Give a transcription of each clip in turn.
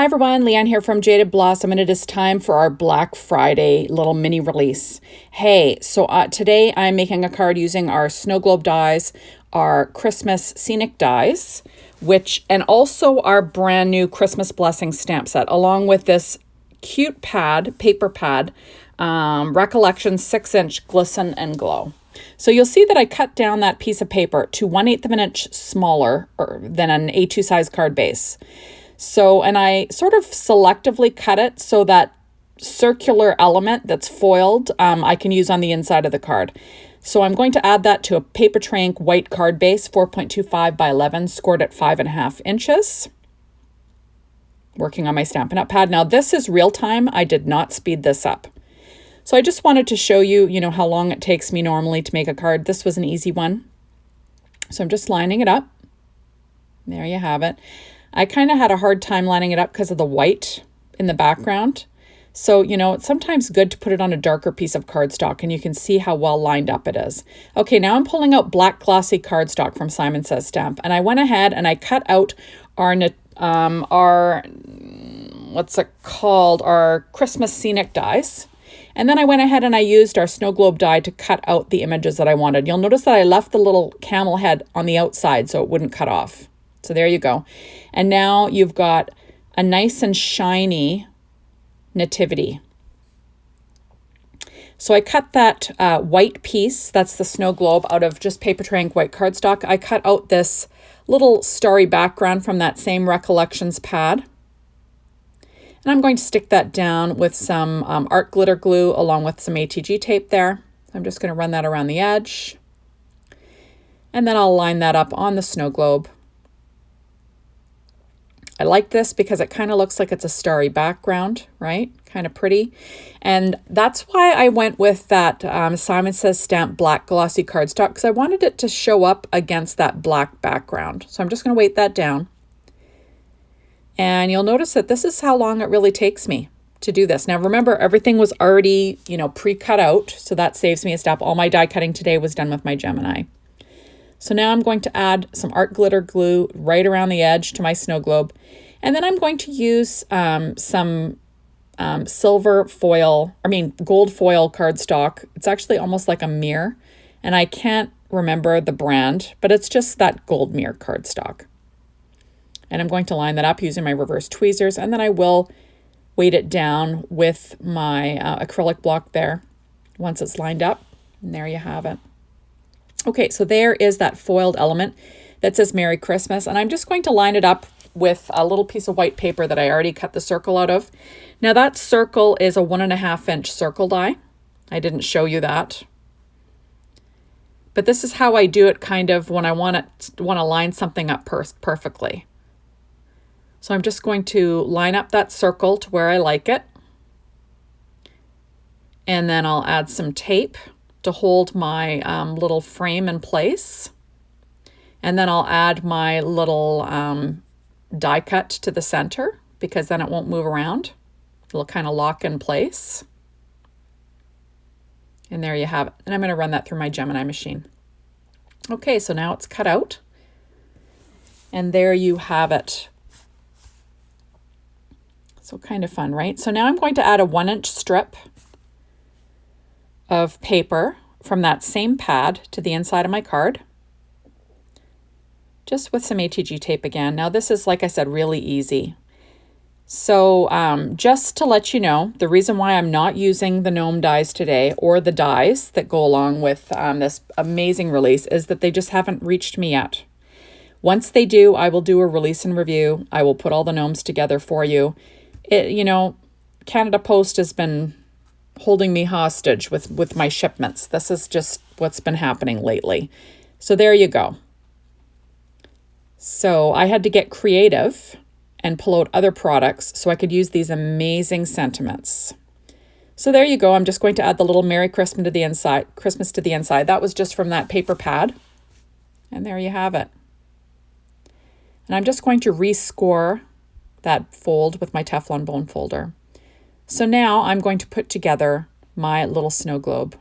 Hi everyone, Leanne here from Jaded Blossom, and it is time for our Black Friday little mini release. Hey, so today I'm making a card using our snow globe dies, our Christmas Scenic dies, and also our brand new Christmas Blessing stamp set, along with this cute pad, paper pad, Recollection 6-inch Glisten and Glow. So you'll see that I cut down that piece of paper to 1/8 of an inch smaller than an A2 size card base. So, and I sort of selectively cut it so that circular element that's foiled, I can use on the inside of the card. So I'm going to add that to a paper tray ink white card base, 4.25 by 11, scored at 5.5 inches. Working on my Stampin' Up! Pad. Now this is real time. I did not speed this up. So I just wanted to show you, how long it takes me normally to make a card. This was an easy one. So I'm just lining it up. There you have it. I kind of had a hard time lining it up because of the white in the background. So, it's sometimes good to put it on a darker piece of cardstock and you can see how well lined up it is. Okay, now I'm pulling out black glossy cardstock from Simon Says Stamp, and I went ahead and I cut out our Christmas Scenic dies. And then I went ahead and I used our snow globe die to cut out the images that I wanted. You'll notice that I left the little camel head on the outside so it wouldn't cut off. So there you go. And now you've got a nice and shiny nativity. So I cut that white piece, that's the snow globe, out of just paper tray ink white cardstock. I cut out this little starry background from that same Recollections pad. And I'm going to stick that down with some art glitter glue along with some ATG tape there. I'm just going to run that around the edge. And then I'll line that up on the snow globe. I like this because it kind of looks like it's a starry background, right? Kind of pretty. And that's why I went with that Simon Says Stamp black glossy cardstock, because I wanted it to show up against that black background. So I'm just going to weight that down. And you'll notice that this is how long it really takes me to do this. Now remember, everything was already, pre-cut out, so that saves me a step. All my die cutting today was done with my Gemini. So now I'm going to add some art glitter glue right around the edge to my snow globe. And then I'm going to use some gold foil cardstock. It's actually almost like a mirror. And I can't remember the brand, but it's just that gold mirror cardstock. And I'm going to line that up using my reverse tweezers. And then I will weight it down with my acrylic block there once it's lined up. And there you have it. Okay, so there is that foiled element that says Merry Christmas, and I'm just going to line it up with a little piece of white paper that I already cut the circle out of. Now that circle is a 1.5 inch circle die. I didn't show you that. But this is how I do it kind of when I want to line something up perfectly. So I'm just going to line up that circle to where I like it. And then I'll add some tape to hold my little frame in place. And then I'll add my little die cut to the center, because then it won't move around. It'll kind of lock in place. And there you have it. And I'm going to run that through my Gemini machine. Okay, so now it's cut out. And there you have it. So kind of fun, right? So now I'm going to add a 1-inch strip of paper from that same pad to the inside of my card, just with some ATG tape again. Now this is, like I said, really easy. So just to let you know, the reason why I'm not using the gnome dies today, or the dies that go along with this amazing release, is that they just haven't reached me yet. Once they do, I will do a release and review. I will put all the gnomes together for you. Canada Post has been holding me hostage with my shipments. This is just what's been happening lately. So there you go. So I had to get creative and pull out other products so I could use these amazing sentiments. So there you go. I'm just going to add the little Merry Christmas to the inside. That was just from that paper pad. And there you have it. And I'm just going to rescore that fold with my Teflon bone folder. So now I'm going to put together my little snow globe.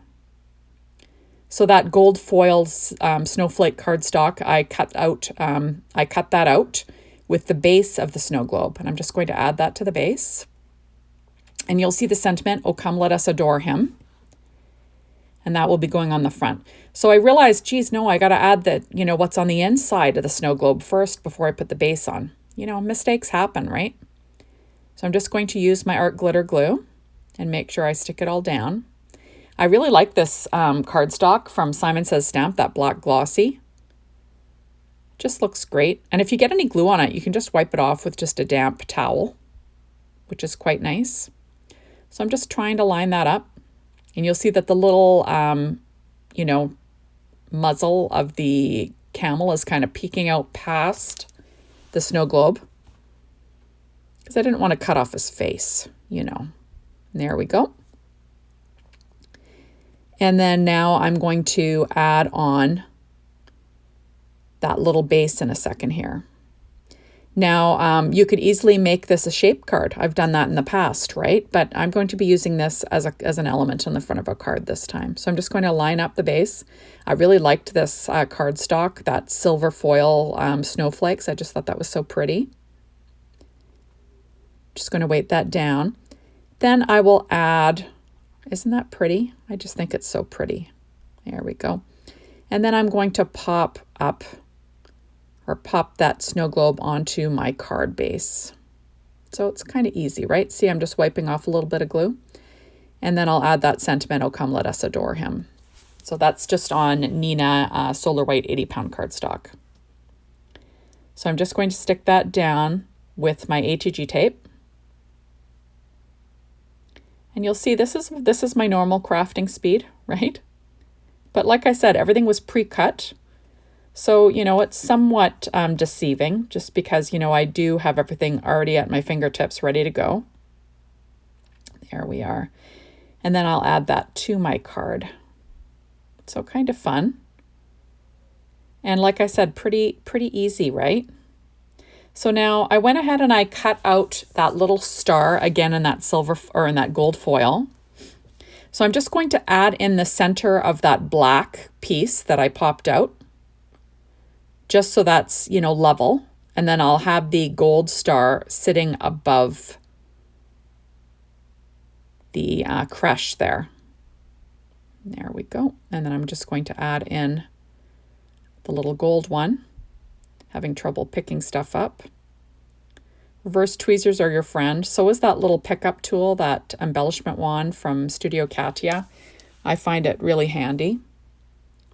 So that gold foil snowflake cardstock, I cut that out with the base of the snow globe. And I'm just going to add that to the base. And you'll see the sentiment, "Oh, come let us adore him." And that will be going on the front. So I realized, geez, no, I got to add the, what's on the inside of the snow globe first before I put the base on. Mistakes happen, right? So I'm just going to use my art glitter glue and make sure I stick it all down. I really like this cardstock from Simon Says Stamp, that black glossy. Just looks great. And if you get any glue on it, you can just wipe it off with just a damp towel, which is quite nice. So I'm just trying to line that up. And you'll see that the little, muzzle of the camel is kind of peeking out past the snow globe. Because I didn't want to cut off his face, There we go. And then now I'm going to add on that little base in a second here. Now, you could easily make this a shape card. I've done that in the past, right? But I'm going to be using this as an element on the front of a card this time. So I'm just going to line up the base. I really liked this cardstock, that silver foil snowflakes. I just thought that was so pretty. Just going to weight that down. Then I will add, isn't that pretty? I just think it's so pretty. There we go. And then I'm going to pop that snow globe onto my card base. So it's kind of easy, right? See, I'm just wiping off a little bit of glue. And then I'll add that sentiment, "Oh, come let us adore him." So that's just on Nina Solar White 80-pound cardstock. So I'm just going to stick that down with my ATG tape. And you'll see this is my normal crafting speed, right? But like I said, everything was pre-cut. So, it's somewhat deceiving just because, I do have everything already at my fingertips ready to go. There we are. And then I'll add that to my card. So kind of fun. And like I said, pretty easy, right? So now I went ahead and I cut out that little star again in that silver or in that gold foil. So I'm just going to add in the center of that black piece that I popped out, just so that's, level. And then I'll have the gold star sitting above the crèche there. There we go. And then I'm just going to add in the little gold one. Having trouble picking stuff up. Reverse tweezers are your friend. So is that little pickup tool, that embellishment wand from Studio Katia. I find it really handy.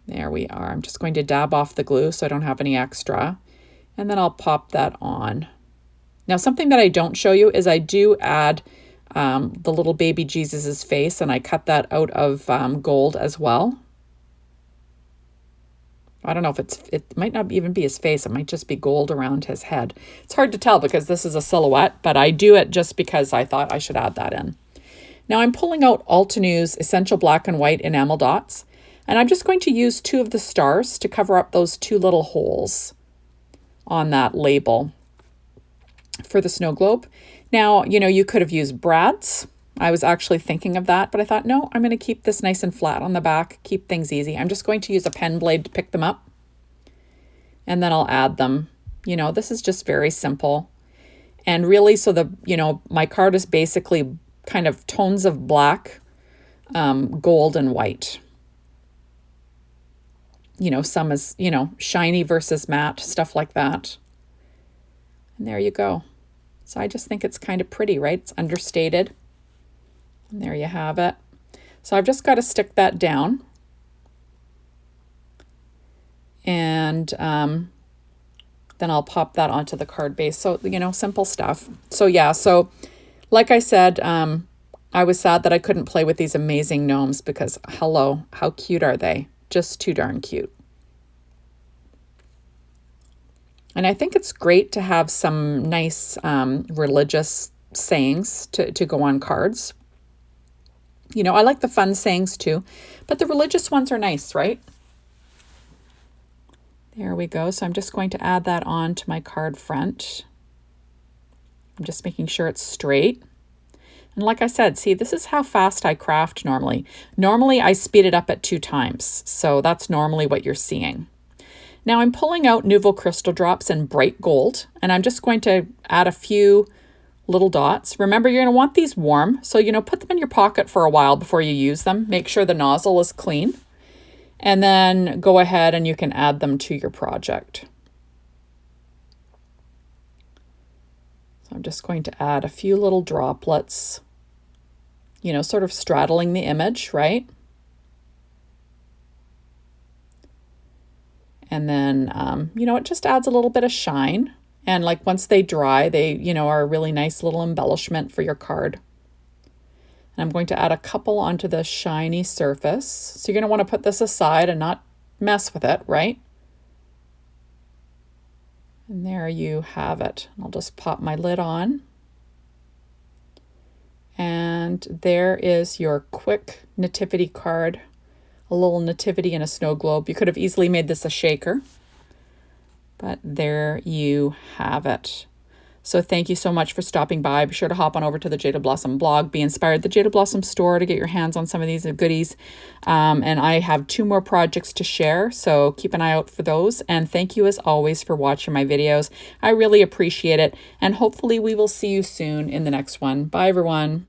There we are. I'm just going to dab off the glue so I don't have any extra. And then I'll pop that on. Now, something that I don't show you is I do add the little baby Jesus's face, and I cut that out of gold as well. I don't know if it might not even be his face. It might just be gold around his head. It's hard to tell because this is a silhouette, but I do it just because I thought I should add that in. Now I'm pulling out Altenews Essential Black and White Enamel Dots, and I'm just going to use 2 of the stars to cover up those 2 little holes on that label for the snow globe. Now, you could have used brads. I was actually thinking of that, but I thought, no, I'm going to keep this nice and flat on the back, keep things easy. I'm just going to use a pen blade to pick them up, and then I'll add them. This is just very simple. And really, so my card is basically kind of tones of black, gold, and white. Some is, shiny versus matte, stuff like that. And there you go. So I just think it's kind of pretty, right? It's understated. And there you have it. So I've just got to stick that down. And then I'll pop that onto the card base. So, simple stuff. So yeah, so like I said, I was sad that I couldn't play with these amazing gnomes because, hello, how cute are they? Just too darn cute. And I think it's great to have some nice religious sayings to go on cards. I like the fun sayings too, but the religious ones are nice, right? There we go. So I'm just going to add that on to my card front. I'm just making sure it's straight. And like I said, see, this is how fast I craft normally. Normally I speed it up at 2 times. So that's normally what you're seeing. Now I'm pulling out Nouveau Crystal Drops in bright gold, and I'm just going to add a few little dots. Remember, you're going to want these warm, so put them in your pocket for a while before you use them. Make sure the nozzle is clean, and then go ahead and you can add them to your project. So I'm just going to add a few little droplets, sort of straddling the image, right? And then, it just adds a little bit of shine. And like once they dry, they, are a really nice little embellishment for your card. And I'm going to add a couple onto the shiny surface. So you're going to want to put this aside and not mess with it, right? And there you have it. I'll just pop my lid on. And there is your quick nativity card. A little nativity in a snow globe. You could have easily made this a shaker. But there you have it. So thank you so much for stopping by. Be sure to hop on over to the Jaded Blossom blog. Be inspired, the Jaded Blossom store, to get your hands on some of these goodies. And I have 2 more projects to share, so keep an eye out for those. And thank you as always for watching my videos. I really appreciate it. And hopefully we will see you soon in the next one. Bye everyone.